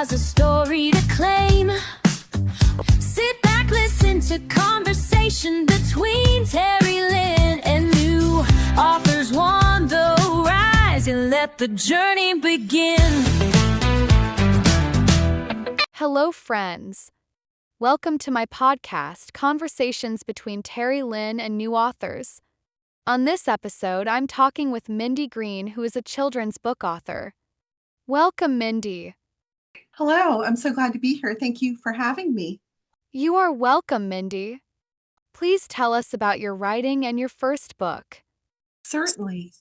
has a story to claim. Sit back, listen to conversation between Terry Lynn and new authors on the rise, and let the journey begin. Hello, friends. Welcome to my podcast, Conversations Between Terry Lynn and New Authors. On this episode, I'm talking with Mindy Green, who is a children's book author. Welcome, Mindy. Hello, I'm so glad to be here. Thank you for having me. You are welcome, Mindy. Please tell us about your writing and your first book. Certainly.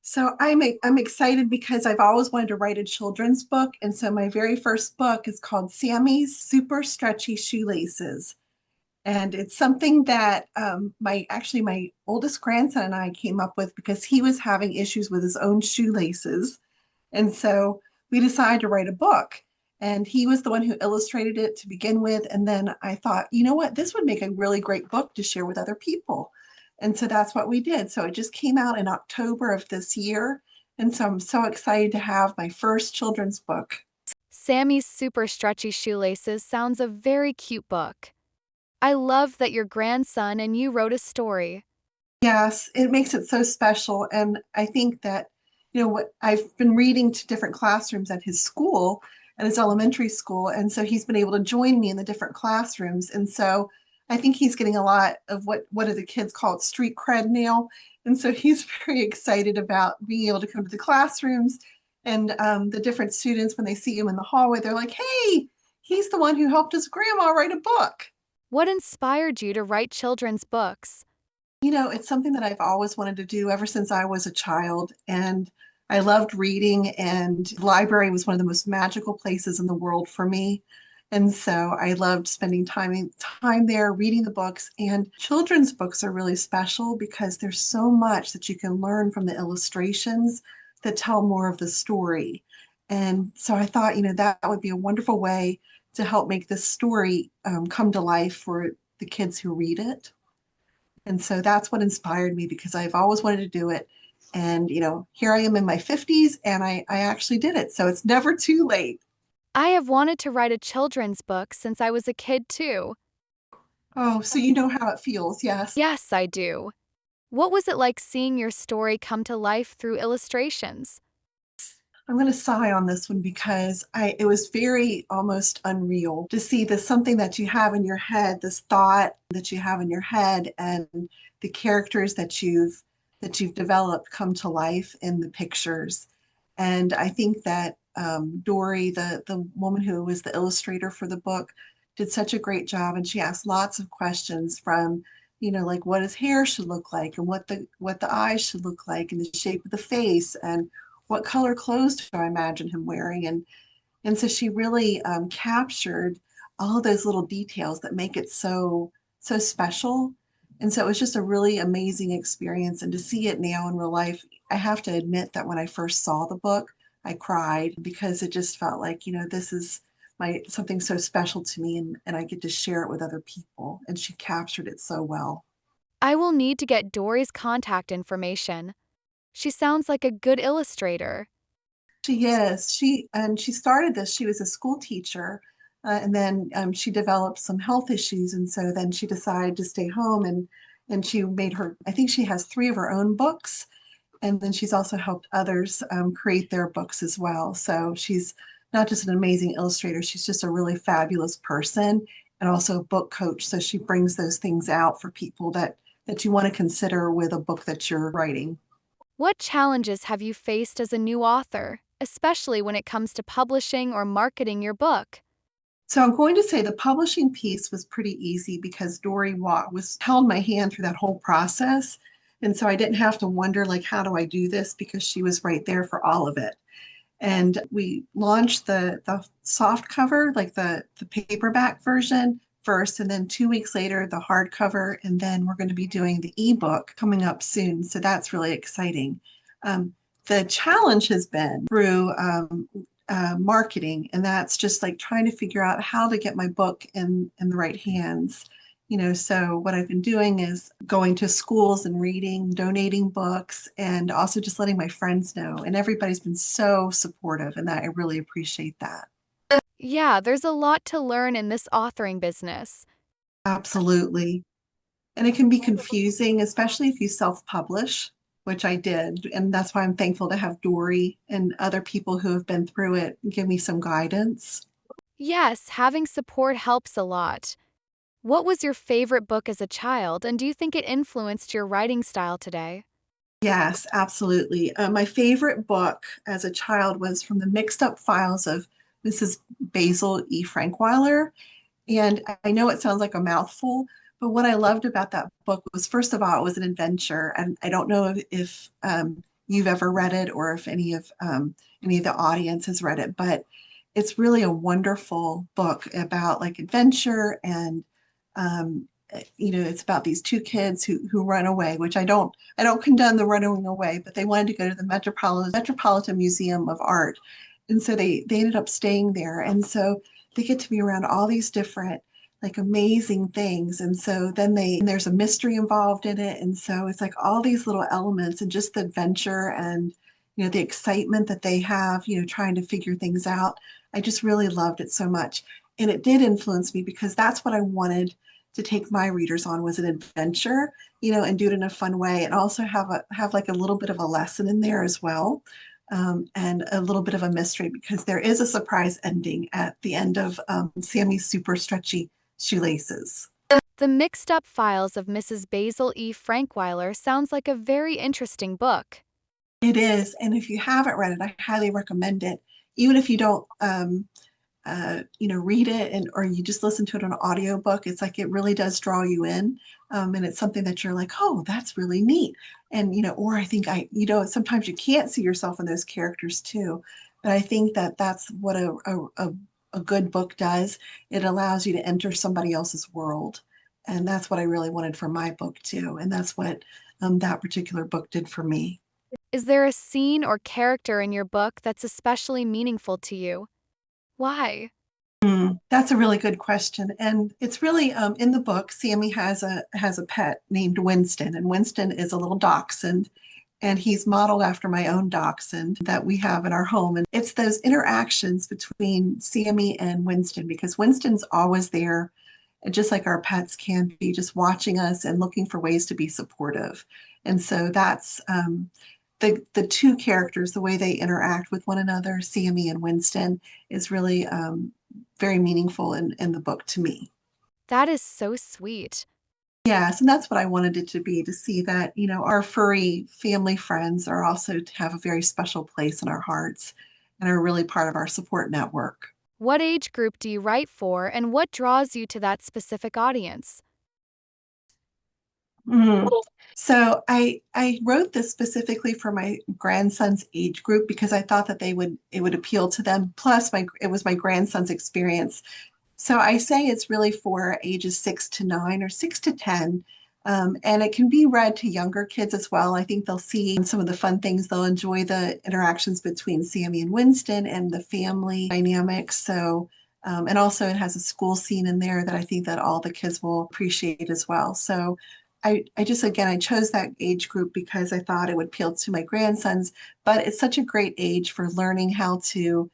So I'm excited because I've always wanted to write a children's book. And so my very first book is called Sammy's Super Stretchy Shoelaces. And it's something that my oldest grandson and I came up with because he was having issues with his own shoelaces. And so we decided to write a book. And he was the one who illustrated it to begin with. And then I thought, you know what, this would make a really great book to share with other people. And so that's what we did. So it just came out in October of this year. And so I'm so excited to have my first children's book. Sammy's Super Stretchy Shoelaces sounds a very cute book. I love that your grandson and you wrote a story. Yes, it makes it so special. And I think that, what I've been reading to different classrooms at his school, at his elementary school. And so he's been able to join me in the different classrooms. And so I think he's getting a lot of what do the kids call it, street cred now. And so he's very excited about being able to come to the classrooms and the different students, when they see him in the hallway, they're like, hey, he's the one who helped his grandma write a book. What inspired you to write children's books? It's something that I've always wanted to do ever since I was a child. And I loved reading, and the library was one of the most magical places in the world for me. And so I loved spending time there reading the books. And children's books are really special because there's so much that you can learn from the illustrations that tell more of the story. And so I thought, that would be a wonderful way to help make this story come to life for the kids who read it. And so that's what inspired me, because I've always wanted to do it. And, here I am in my 50s and I actually did it. So it's never too late. I have wanted to write a children's book since I was a kid, too. Oh, so you know how it feels, yes? Yes, I do. What was it like seeing your story come to life through illustrations? I'm going to sigh on this one because it was very almost unreal to see this something that you have in your head, this thought that you have in your head, and the characters that you've developed come to life in the pictures. And I think that Dory, the woman who was the illustrator for the book, did such a great job. And she asked lots of questions from, like what his hair should look like, and what the eyes should look like, and the shape of the face, and what color clothes do I imagine him wearing. And so she really captured all of those little details that make it so special. And so it was just a really amazing experience. And to see it now in real life, I have to admit that when I first saw the book, I cried, because it just felt like, this is something so special to me, and I get to share it with other people. And she captured it so well. I will need to get Dory's contact information. She sounds like a good illustrator. She is. She started this. She was a school teacher, and then she developed some health issues, and so then she decided to stay home, and she made her. I think she has 3 of her own books, and then she's also helped others create their books as well. So she's not just an amazing illustrator; she's just a really fabulous person, and also a book coach. So she brings those things out for people that you want to consider with a book that you're writing. What challenges have you faced as a new author, especially when it comes to publishing or marketing your book? So I'm going to say the publishing piece was pretty easy because Dory held my hand through that whole process. And so I didn't have to wonder, like, how do I do this? Because she was right there for all of it. And we launched the soft cover, like the paperback version first, and then 2 weeks later, the hardcover. And then we're going to be doing the ebook coming up soon. So that's really exciting. The challenge has been through marketing, and that's just like trying to figure out how to get my book in the right hands. So what I've been doing is going to schools and reading, donating books, and also just letting my friends know. And everybody's been so supportive, and that I really appreciate that. Yeah, there's a lot to learn in this authoring business. Absolutely. And it can be confusing, especially if you self-publish, which I did. And that's why I'm thankful to have Dory and other people who have been through it give me some guidance. Yes, having support helps a lot. What was your favorite book as a child, and do you think it influenced your writing style today? Yes, absolutely. My favorite book as a child was from the mixed up files of Mrs. Basil E. Frankweiler. And I know it sounds like a mouthful, but what I loved about that book was, first of all, it was an adventure. And I don't know if you've ever read it or if any of the audience has read it, but it's really a wonderful book about like adventure and it's about these two kids who run away, which I don't condone the running away, but they wanted to go to the Metropolitan Museum of Art, and so they ended up staying there, and so they get to be around all these different like amazing things, and so and there's a mystery involved in it, and so it's like all these little elements and just the adventure and the excitement that they have, trying to figure things out. I just really loved it so much, and it did influence me because that's what I wanted to take my readers on, was an adventure, and do it in a fun way, and also have like a little bit of a lesson in there as well, and a little bit of a mystery because there is a surprise ending at the end of Sammy's super stretchy shoelaces. The Mixed Up Files of Mrs. Basil E. Frankweiler sounds like a very interesting book. It is, and if you haven't read it, I highly recommend it. Even if you don't read it and or you just listen to it on an audiobook, it's like it really does draw you in. And it's something that you're like, oh, that's really neat. And, or I think sometimes you can't see yourself in those characters too. But I think that that's what a good book does. It allows you to enter somebody else's world. And that's what I really wanted for my book too. And that's what that particular book did for me. Is there a scene or character in your book that's especially meaningful to you? Why? That's a really good question, and it's really in the book. Sammy has a pet named Winston, and Winston is a little dachshund, and he's modeled after my own dachshund that we have in our home. And it's those interactions between Sammy and Winston because Winston's always there, just like our pets can be, just watching us and looking for ways to be supportive. And so that's the two characters, the way they interact with one another, Sammy and Winston, is really very meaningful in the book to me. That is so sweet. Yes, and that's what I wanted it to be, to see that, our furry family friends are also to have a very special place in our hearts and are really part of our support network. What age group do you write for, and what draws you to that specific audience? Mm. So I wrote this specifically for my grandson's age group because I thought that it would appeal to them. Plus, it was my grandson's experience. So I say it's really for ages 6 to 9 or 6 to 10. And it can be read to younger kids as well. I think they'll see some of the fun things. They'll enjoy the interactions between Sammy and Winston and the family dynamics. So, and also it has a school scene in there that I think that all the kids will appreciate as well. So I just, again, I chose that age group because I thought it would appeal to my grandsons, but it's such a great age for learning how to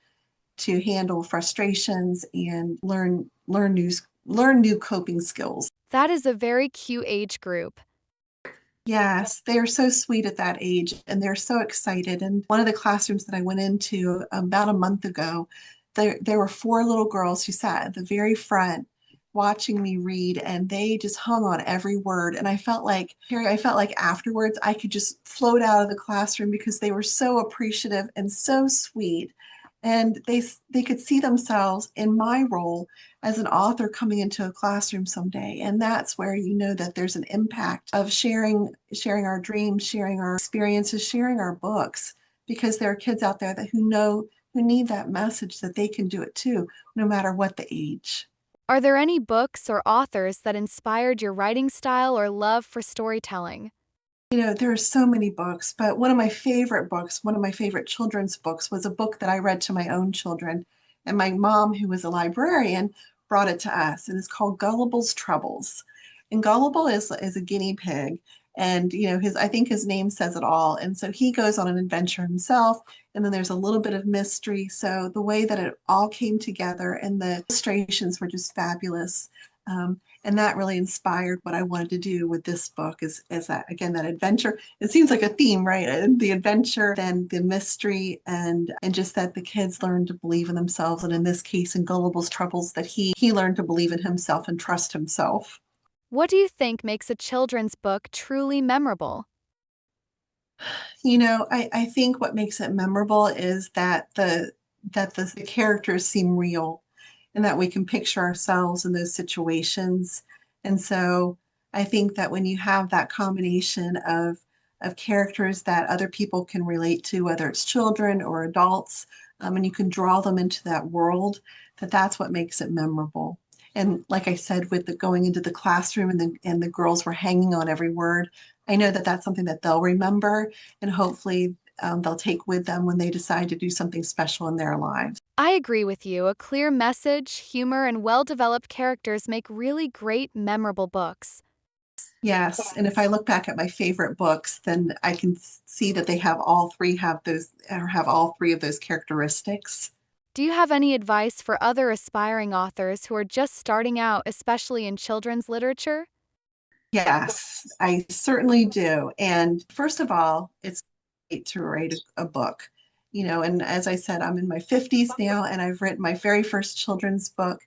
handle frustrations and learn new coping skills. That is a very cute age group. Yes, they are so sweet at that age and they're so excited. And one of the classrooms that I went into about a month ago, there were four little girls who sat at the very front watching me read and they just hung on every word. And I felt like, Carrie, I felt like afterwards I could just float out of the classroom because they were so appreciative and so sweet. And they could see themselves in my role as an author coming into a classroom someday. And that's where you know that there's an impact of sharing our dreams, sharing our experiences, sharing our books, because there are kids out there who need that message that they can do it too, no matter what the age. Are there any books or authors that inspired your writing style or love for storytelling? There are so many books, but one of my favorite books, one of my favorite children's books, was a book that I read to my own children. And my mom, who was a librarian, brought it to us. And it's called Gullible's Troubles. And Gullible is a guinea pig. And I think his name says it all. And so he goes on an adventure himself, and then there's a little bit of mystery. So the way that it all came together and the illustrations were just fabulous. And that really inspired what I wanted to do with this book is that, again, that adventure. It seems like a theme, right? The adventure, then the mystery, and just that the kids learn to believe in themselves. And in this case, in Gullible's troubles, that he learned to believe in himself and trust himself. What do you think makes a children's book truly memorable? I think what makes it memorable is that the characters seem real and that we can picture ourselves in those situations. And so I think that when you have that combination of characters that other people can relate to, whether it's children or adults, and you can draw them into that world, that's what makes it memorable. And like I said, with the going into the classroom and the girls were hanging on every word, I know that that's something that they'll remember, and hopefully they'll take with them when they decide to do something special in their lives. I agree with you. A clear message, humor, and well developed characters make really great, memorable books. Yes, and if I look back at my favorite books, then I can see that they have all three of those characteristics. Do you have any advice for other aspiring authors who are just starting out, especially in children's literature? Yes, I certainly do. And first of all, it's great to write a book. And as I said, I'm in my 50s now, and I've written my very first children's book,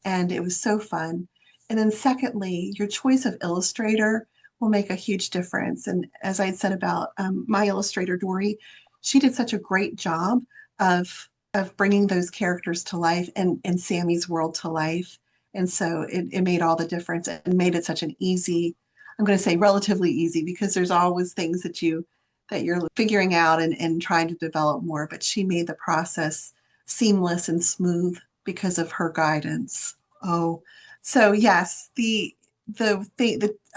and it was so fun. And then secondly, your choice of illustrator will make a huge difference. And as I had said about my illustrator, Dory, she did such a great job of bringing those characters to life and Sammy's world to life. And so it made all the difference and made it such an easy, I'm going to say relatively easy, because there's always things that you're figuring out and trying to develop more. But she made the process seamless and smooth because of her guidance. Oh, so yes, I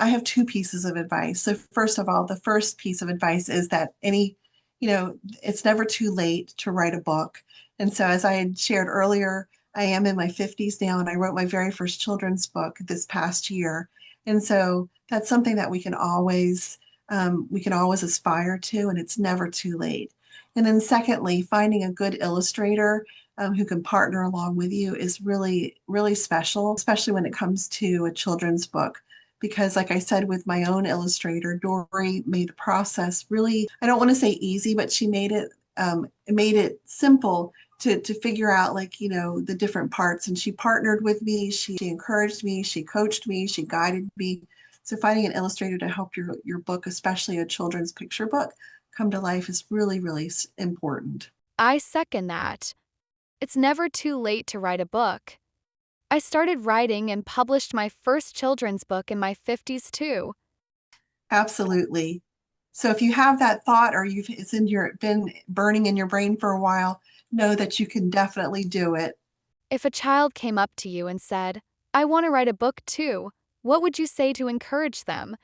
have two pieces of advice. So first of all, the first piece of advice is that it's never too late to write a book. And so as I had shared earlier, I am in my 50s now, and I wrote my very first children's book this past year. And so that's something that we can always aspire to, and it's never too late. And then secondly, finding a good illustrator who can partner along with you is really, really special, especially when it comes to a children's book. Because like I said, with my own illustrator, Dory made the process really, I don't want to say easy, but she made it simple to figure out, like, the different parts. And she partnered with me, she encouraged me, she coached me, she guided me. So finding an illustrator to help your book, especially a children's picture book, come to life is really, really important. I second that. It's never too late to write a book. I started writing and published my first children's book in my 50s too. Absolutely. So if you have that thought, or it's been burning in your brain for a while, know that you can definitely do it. If a child came up to you and said, I want to write a book too, what would you say to encourage them?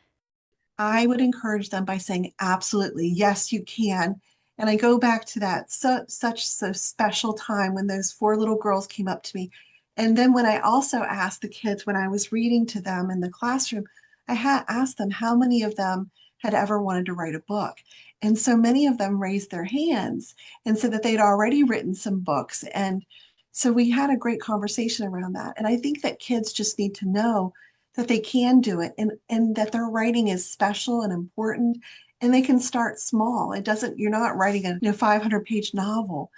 I would encourage them by saying, absolutely, yes, you can. And I go back to that so special time when those four little girls came up to me. And then when I also asked the kids, when I was reading to them in the classroom, I had asked them how many of them had ever wanted to write a book. And so many of them raised their hands and said that they'd already written some books. And so we had a great conversation around that. And I think that kids just need to know that they can do it, and that their writing is special and important, and they can start small. You're not writing a 500-page novel.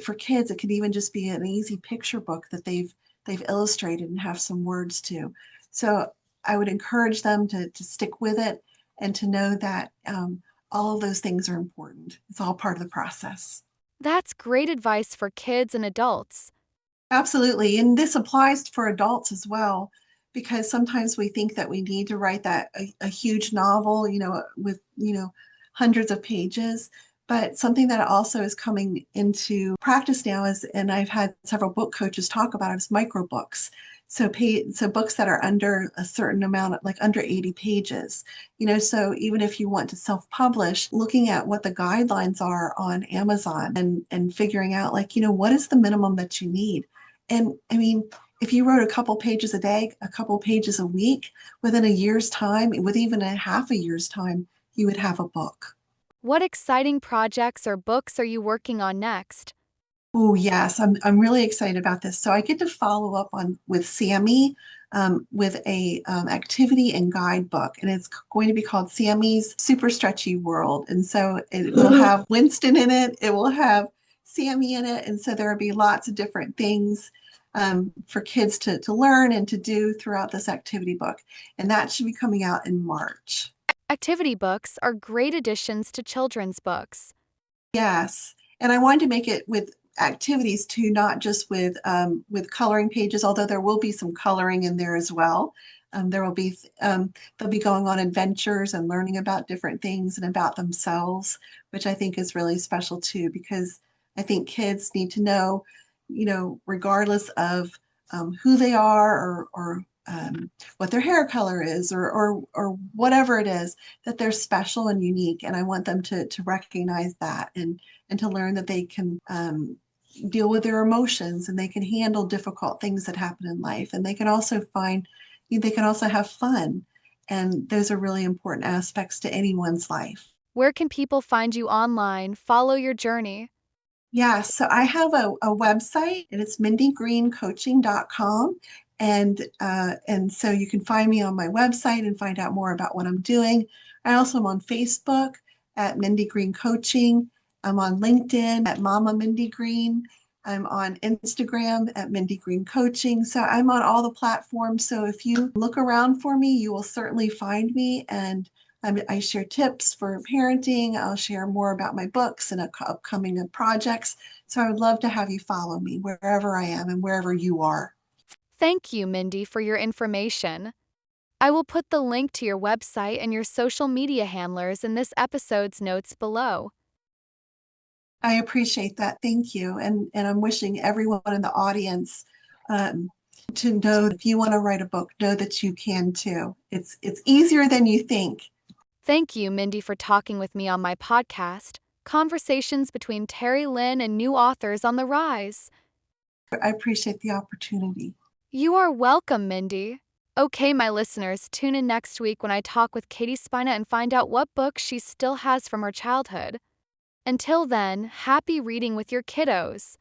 For kids, it could even just be an easy picture book that they've illustrated and have some words to. So I would encourage them to stick with it and to know that all of those things are important. It's all part of the process. That's great advice for kids and adults. Absolutely. And this applies for adults as well, because sometimes we think that we need to write a huge novel, with, hundreds of pages. But something that also is coming into practice now is, and I've had several book coaches talk about it, is micro books. So books that are under a certain amount, like under 80 pages. So even if you want to self-publish, looking at what the guidelines are on Amazon and figuring out, like, what is the minimum that you need? And I mean, if you wrote a couple pages a day, a couple pages a week, within a year's time, with even a half a year's time, you would have a book. What exciting projects or books are you working on next? Oh, yes, I'm really excited about this. So I get to follow up on with Sammy with a activity and guidebook, and it's going to be called Sammy's Super Stretchy World. And so it will have Winston in it. It will have Sammy in it, and so there will be lots of different things for kids to learn and to do throughout this activity book. And that should be coming out in March. Activity books are great additions to children's books. Yes, and I wanted to make it with activities too, not just with coloring pages, although there will be some coloring in there as well. There will be they'll be going on adventures and learning about different things and about themselves, which I think is really special too, because I think kids need to know, regardless of who they are or what their hair color is or whatever it is, that they're special and unique. And I want them to recognize that and to learn that they can deal with their emotions and they can handle difficult things that happen in life. And they can also have fun. And those are really important aspects to anyone's life. Where can people find you online, follow your journey? Yeah, so I have a website and it's mindygreencoaching.com. And so you can find me on my website and find out more about what I'm doing. I also am on Facebook at Mindy Green Coaching. I'm on LinkedIn at Mama Mindy Green. I'm on Instagram at Mindy Green Coaching. So I'm on all the platforms. So if you look around for me, you will certainly find me. And I share tips for parenting. I'll share more about my books and upcoming projects. So I would love to have you follow me wherever I am and wherever you are. Thank you, Mindy, for your information. I will put the link to your website and your social media handlers in this episode's notes below. I appreciate that. Thank you. And I'm wishing everyone in the audience um, to know if you want to write a book, know that you can too. It's easier than you think. Thank you, Mindy, for talking with me on my podcast, Conversations Between Terry Lynn and New Authors on the Rise. I appreciate the opportunity. You are welcome, Mindy. Okay, my listeners, tune in next week when I talk with Katie Spina and find out what books she still has from her childhood. Until then, happy reading with your kiddos.